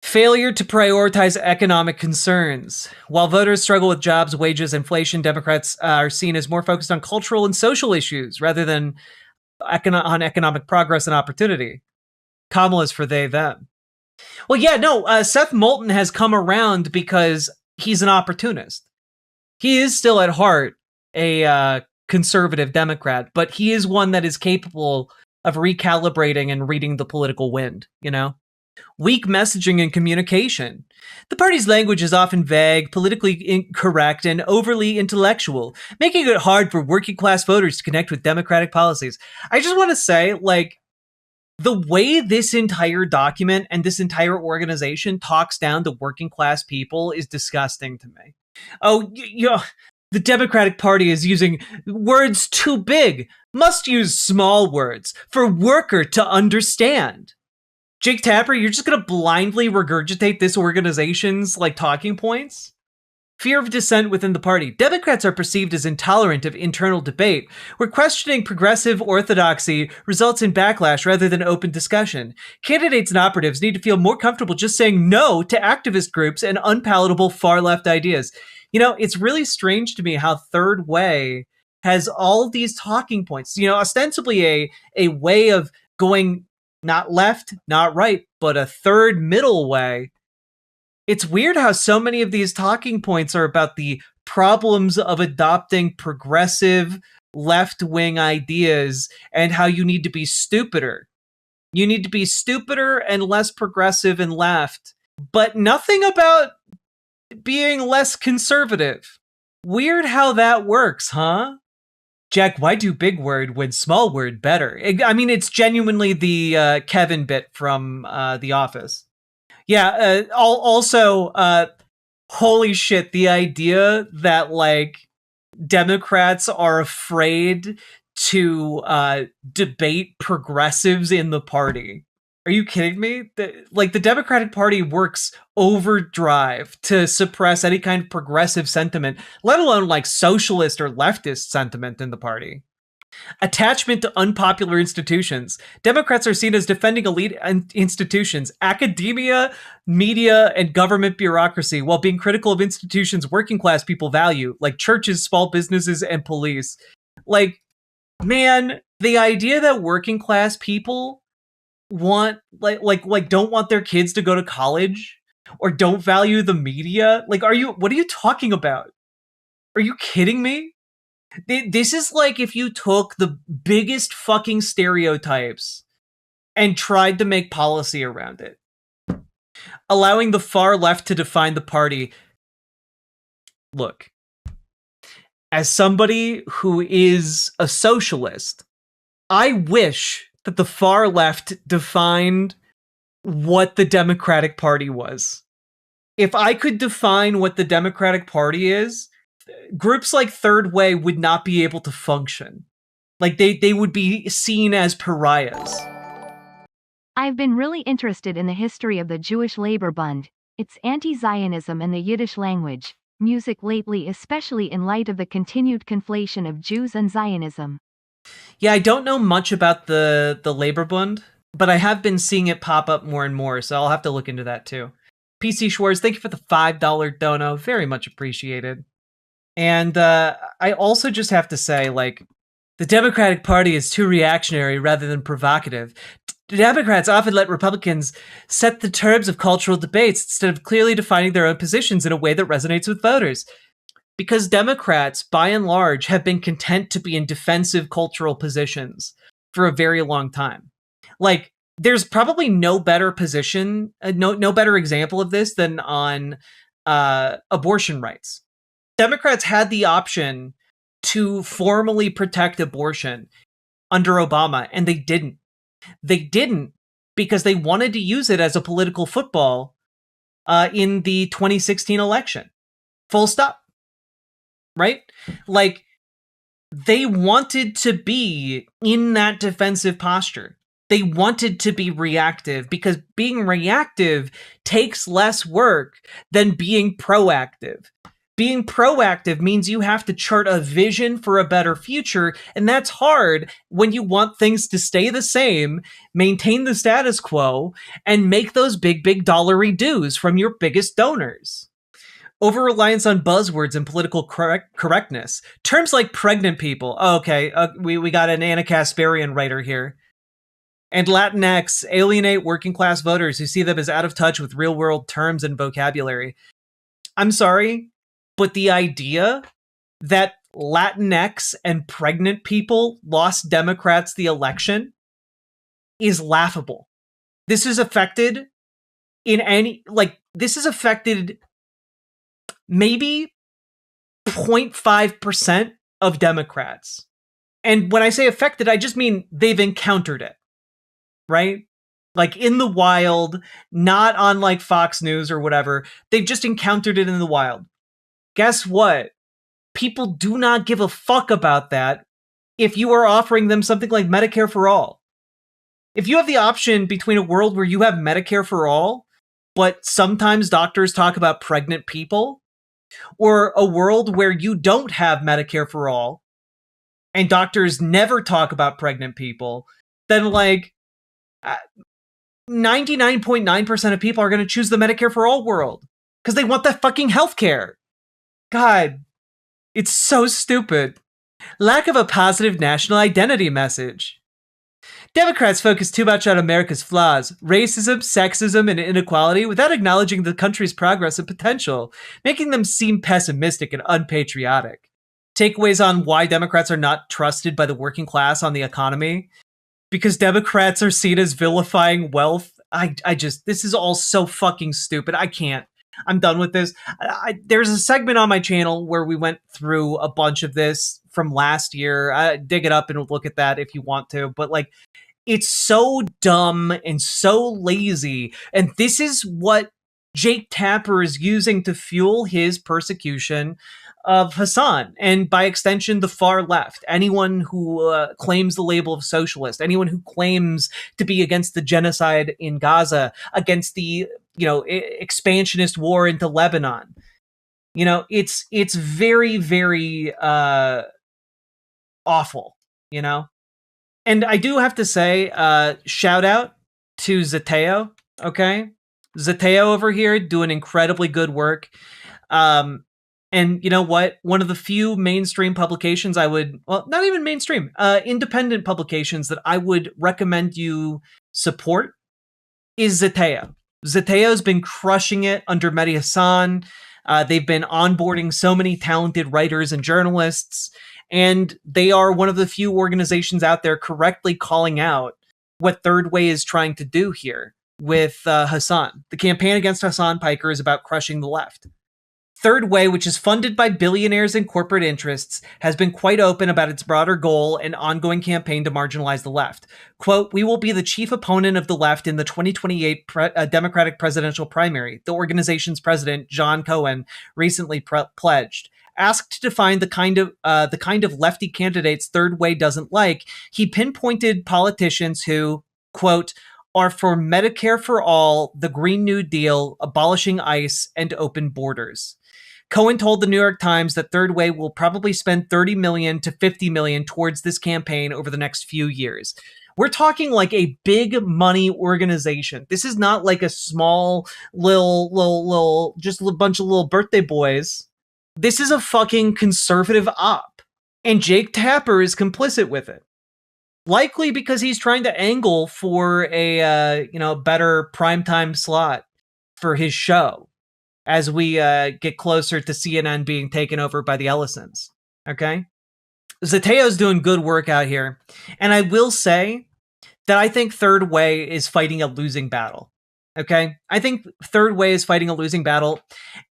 Failure to prioritize economic concerns. While voters struggle with jobs, wages, inflation, Democrats are seen as more focused on cultural and social issues rather than on economic progress and opportunity. Kamala's for they, them. Well, yeah, no, Seth Moulton has come around because he's an opportunist. He is still at heart a conservative Democrat, but he is one that is capable of recalibrating and reading the political wind, Weak messaging and communication. The party's language is often vague, politically incorrect, and overly intellectual, making it hard for working class voters to connect with Democratic policies. I just want to say, the way this entire document and this entire organization talks down to working class people is disgusting to me. Oh, the Democratic Party is using words too big, must use small words for worker to understand. Jake Tapper, you're just going to blindly regurgitate this organization's talking points? Fear of dissent within the party. Democrats are perceived as intolerant of internal debate, where questioning progressive orthodoxy results in backlash rather than open discussion. Candidates and operatives need to feel more comfortable just saying no to activist groups and unpalatable far-left ideas. It's really strange to me how Third Way has all these talking points, ostensibly a way of going not left, not right, but a third middle way. It's weird how so many of these talking points are about the problems of adopting progressive left-wing ideas and how you need to be stupider. You need to be stupider and less progressive and left, but nothing about being less conservative. Weird how that works, huh? Jack, why do big word when small word better? I mean, it's genuinely the Kevin bit from The Office. Yeah, also, holy shit, the idea that, Democrats are afraid to debate progressives in the party. Are you kidding me? The Democratic Party works overdrive to suppress any kind of progressive sentiment, let alone socialist or leftist sentiment in the party. Attachment to unpopular institutions. Democrats are seen as defending elite institutions, academia, media, and government bureaucracy, while being critical of institutions working class people value, like churches, small businesses, and police. Man, the idea that working class people want don't want their kids to go to college or don't value the media, what are you talking about? Are you kidding me? This is if you took the biggest fucking stereotypes and tried to make policy around it. Allowing the far left to define the party. Look, as somebody who is a socialist, I wish that the far left defined what the Democratic Party was. If I could define what the Democratic Party is, groups like Third Way would not be able to function. They would be seen as pariahs. I've been really interested in the history of the Jewish labor bund. It's anti-Zionism and the Yiddish language, music lately, especially in light of the continued conflation of Jews and Zionism. Yeah, I don't know much about the Labor Bund, but I have been seeing it pop up more and more, so I'll have to look into that too. PC Schwartz, thank you for the $5 dono. Very much appreciated. And I also just have to say, like, the Democratic Party is too reactionary rather than provocative. Democrats often let Republicans set the terms of cultural debates instead of clearly defining their own positions in a way that resonates with voters. Because Democrats, by and large, have been content to be in defensive cultural positions for a very long time. Like, there's probably no better position, no better example of this than on abortion rights. Democrats had the option to formally protect abortion under Obama, and they didn't. They didn't because they wanted to use it as a political football in the 2016 election. Full stop. Right? Like, they wanted to be in that defensive posture. They wanted to be reactive because being reactive takes less work than being proactive. Being proactive means you have to chart a vision for a better future, and that's hard when you want things to stay the same, maintain the status quo, and make those big dollary dues from your biggest donors. Over-reliance on buzzwords and political correctness. Terms like pregnant people. Oh, okay, we got an Anna Kasparian writer here. And Latinx alienate working-class voters who see them as out of touch with real-world terms and vocabulary. I'm sorry, but the idea that Latinx and pregnant people lost Democrats the election is laughable. This is affected maybe 0.5% of Democrats. And when I say affected, I just mean they've encountered it, right? Like in the wild, not on like Fox News or whatever. They've just encountered it in the wild. Guess what? People do not give a fuck about that if you are offering them something like Medicare for all. If you have the option between a world where you have Medicare for all, but sometimes doctors talk about pregnant people, or a world where you don't have Medicare for all, and doctors never talk about pregnant people, then like 99.9% of people are going to choose the Medicare for all world because they want that fucking healthcare. God, it's so stupid. Lack of a positive national identity message. Democrats focus too much on America's flaws, racism, sexism, and inequality without acknowledging the country's progress and potential, making them seem pessimistic and unpatriotic. Takeaways on why Democrats are not trusted by the working class on the economy. Because Democrats are seen as vilifying wealth. This is all so fucking stupid. I can't. I'm done with this. There's a segment on my channel where we went through a bunch of this from last year. Dig it up and look at that if you want to. But like, it's so dumb and so lazy. And this is what Jake Tapper is using to fuel his persecution of Hassan, and by extension, the far left. Anyone who claims the label of socialist, anyone who claims to be against the genocide in Gaza, against the expansionist war into Lebanon. It's very, very awful. And I do have to say, shout out to Zateo. Okay, Zateo over here doing incredibly good work. And you know what? One of the few mainstream publications not even mainstream, independent publications that I would recommend you support is Zateo. Zateo's been crushing it under Mehdi Hasan. They've been onboarding so many talented writers and journalists, and they are one of the few organizations out there correctly calling out what Third Way is trying to do here with Hassan. The campaign against Hasan Piker is about crushing the left. Third Way, which is funded by billionaires and corporate interests, has been quite open about its broader goal and ongoing campaign to marginalize the left. Quote, "We will be the chief opponent of the left in the 2028 Democratic presidential primary," the organization's president, John Cohen, recently pledged. Asked to define the kind of lefty candidates Third Way doesn't like, he pinpointed politicians who, quote, are for Medicare for all, the Green New Deal, abolishing ICE, and open borders. Cohen told the New York Times that Third Way will probably spend $30 million to $50 million towards this campaign over the next few years. We're talking like a big money organization. This is not like a small little, just a bunch of little birthday boys. This is a fucking conservative op. And Jake Tapper is complicit with it. Likely because he's trying to angle for a better primetime slot for his show as we get closer to CNN being taken over by the Ellisons. Okay? Zateo's doing good work out here. And I will say that I think Third Way is fighting a losing battle. Okay? I think Third Way is fighting a losing battle.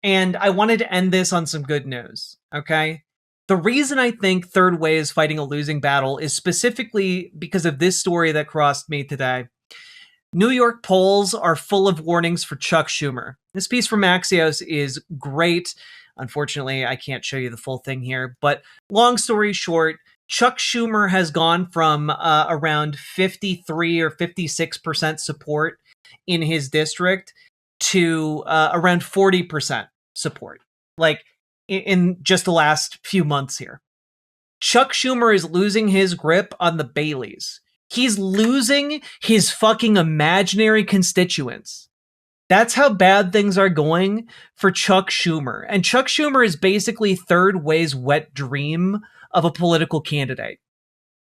And I wanted to end this on some good news. Okay? The reason I think Third Way is fighting a losing battle is specifically because of this story that crossed me today. New York polls are full of warnings for Chuck Schumer. This piece from Axios is great. Unfortunately, I can't show you the full thing here, but long story short, Chuck Schumer has gone from around 53 or 56% support in his district to around 40% support. Like, in just the last few months here. Chuck Schumer is losing his grip on the Baileys. He's losing his fucking imaginary constituents. That's how bad things are going for Chuck Schumer. And Chuck Schumer is basically Third Way's wet dream of a political candidate.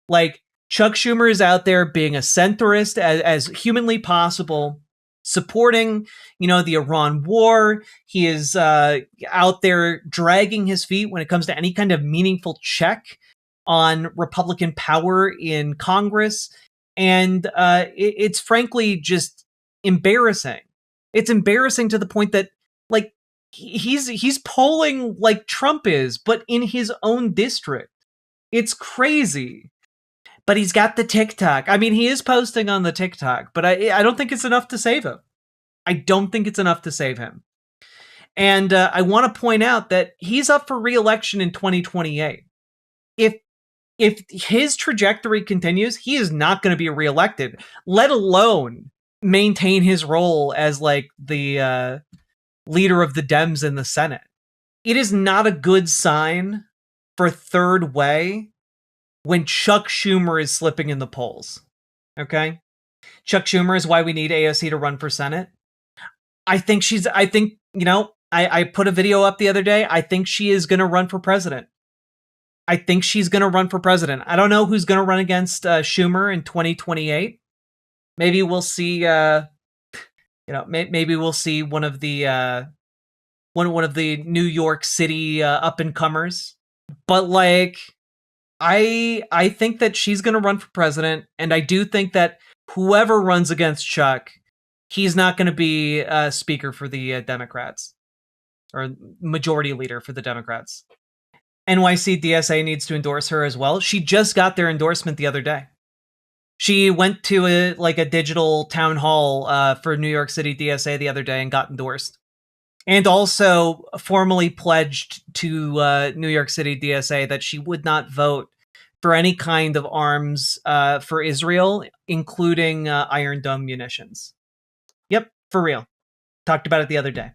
Like, Chuck Schumer is out there being a centrist as humanly possible, supporting, the Iran war. He is out there dragging his feet when it comes to any kind of meaningful check on Republican power in Congress. And it's frankly just embarrassing. It's embarrassing to the point that, like, he's polling like Trump is, but in his own district. It's crazy. But he's got the TikTok. I mean, he is posting on the TikTok, but I don't think it's enough to save him. I don't think it's enough to save him. And I want to point out that he's up for re-election in 2028. If his trajectory continues, he is not going to be reelected, let alone maintain his role as like the leader of the Dems in the Senate. It is not a good sign for Third Way when Chuck Schumer is slipping in the polls. Okay? Chuck Schumer is why we need AOC to run for Senate. I put a video up the other day. I think she is going to run for president. I think she's going to run for president. I don't know who's going to run against Schumer in 2028. Maybe we'll see, maybe we'll see one of the New York City up and comers. But like, I think that she's going to run for president, and I do think that whoever runs against Chuck, he's not going to be speaker for the Democrats, or majority leader for the Democrats. NYC DSA needs to endorse her as well. She just got their endorsement the other day. She went to a digital town hall for New York City DSA the other day and got endorsed. And also formally pledged to New York City DSA that she would not vote for any kind of arms for Israel, including Iron Dome munitions. Yep, for real. Talked about it the other day.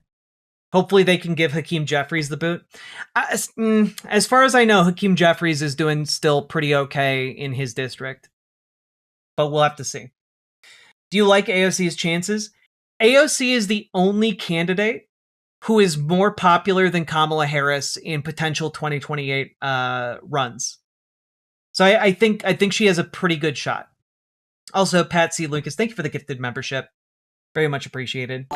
Hopefully they can give Hakeem Jeffries the boot. As far as I know, Hakeem Jeffries is doing still pretty okay in his district. But we'll have to see. Do you like AOC's chances? AOC is the only candidate who is more popular than Kamala Harris in potential 2028 runs. So I think she has a pretty good shot. Also, Pat C. Lucas, thank you for the gifted membership. Very much appreciated.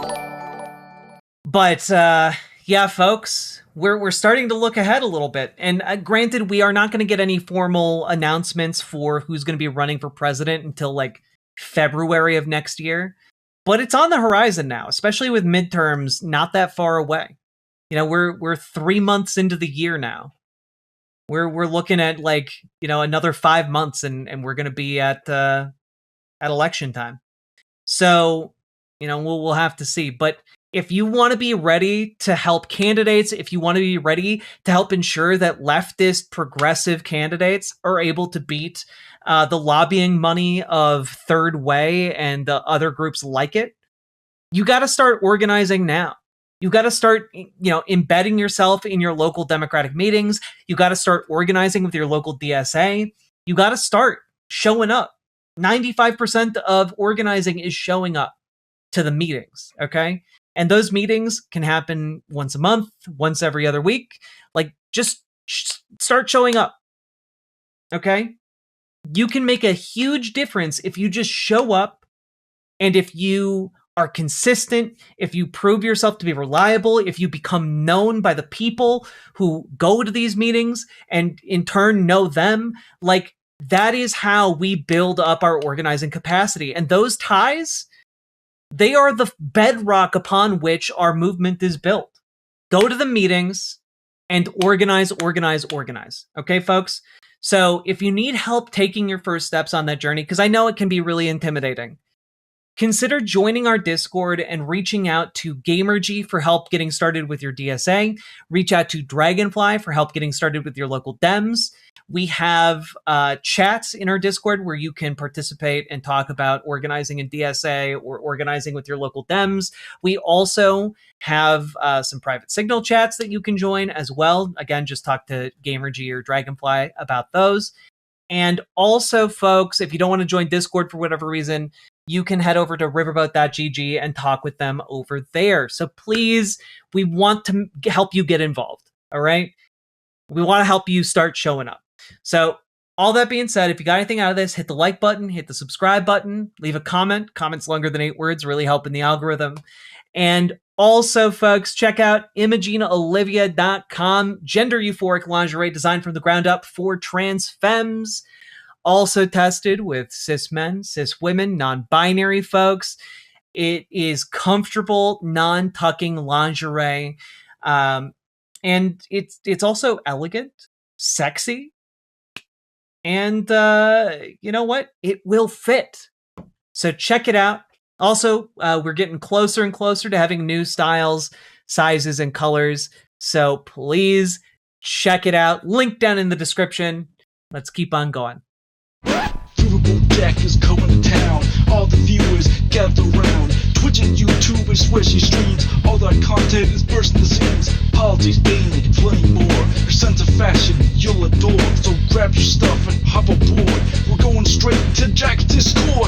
But yeah, folks, we're starting to look ahead a little bit. And granted, we are not going to get any formal announcements for who's going to be running for president until like February of next year. But it's on the horizon now, especially with midterms not that far away. We're 3 months into the year now. We're looking at like, another 5 months and we're going to be at election time. So, we'll have to see. But if you want to be ready to help candidates, if you want to be ready to help ensure that leftist progressive candidates are able to beat the lobbying money of Third Way and the other groups like it. You got to start organizing now. You got to start, embedding yourself in your local Democratic meetings. You got to start organizing with your local DSA. You got to start showing up. 95% of organizing is showing up to the meetings, okay? And those meetings can happen once a month, once every other week. Like, just start showing up, okay? You can make a huge difference if you just show up, and if you are consistent, if you prove yourself to be reliable, if you become known by the people who go to these meetings and in turn know them. Like, that is how we build up our organizing capacity. And those ties, they are the bedrock upon which our movement is built. Go to the meetings and organize. Okay, folks? So if you need help taking your first steps on that journey, because I know it can be really intimidating, consider joining our Discord and reaching out to Gamergy for help getting started with your DSA. Reach out to Dragonfly for help getting started with your local Dems. We have chats in our Discord where you can participate and talk about organizing in DSA or organizing with your local Dems. We also have some private Signal chats that you can join as well. Again, just talk to Gamergy or Dragonfly about those. And also, folks, if you don't want to join Discord for whatever reason, you can head over to riverboat.gg and talk with them over there. So please, we want to help you get involved, all right? We want to help you start showing up. So all that being said, if you got anything out of this, hit the like button, hit the subscribe button, leave a comment. Comments longer than 8 words really help in the algorithm. And also, folks, check out ImagenaOlivia.com, gender euphoric lingerie designed from the ground up for trans femmes. Also tested with cis men, cis women, non-binary folks. It is comfortable, non-tucking lingerie. And it's also elegant, sexy. And you know what? It will fit. So check it out. Also, we're getting closer and closer to having new styles, sizes, and colors. So please check it out. Link down in the description. Let's keep on going. Riverboat deck is coming to town. All the viewers gather round. Twitch and YouTube is where she streams. All that content is bursting the scenes. Politics, gaming, plenty more. Her sense of fashion you'll adore. So grab your stuff and hop aboard. We're going straight to Jack's Discord.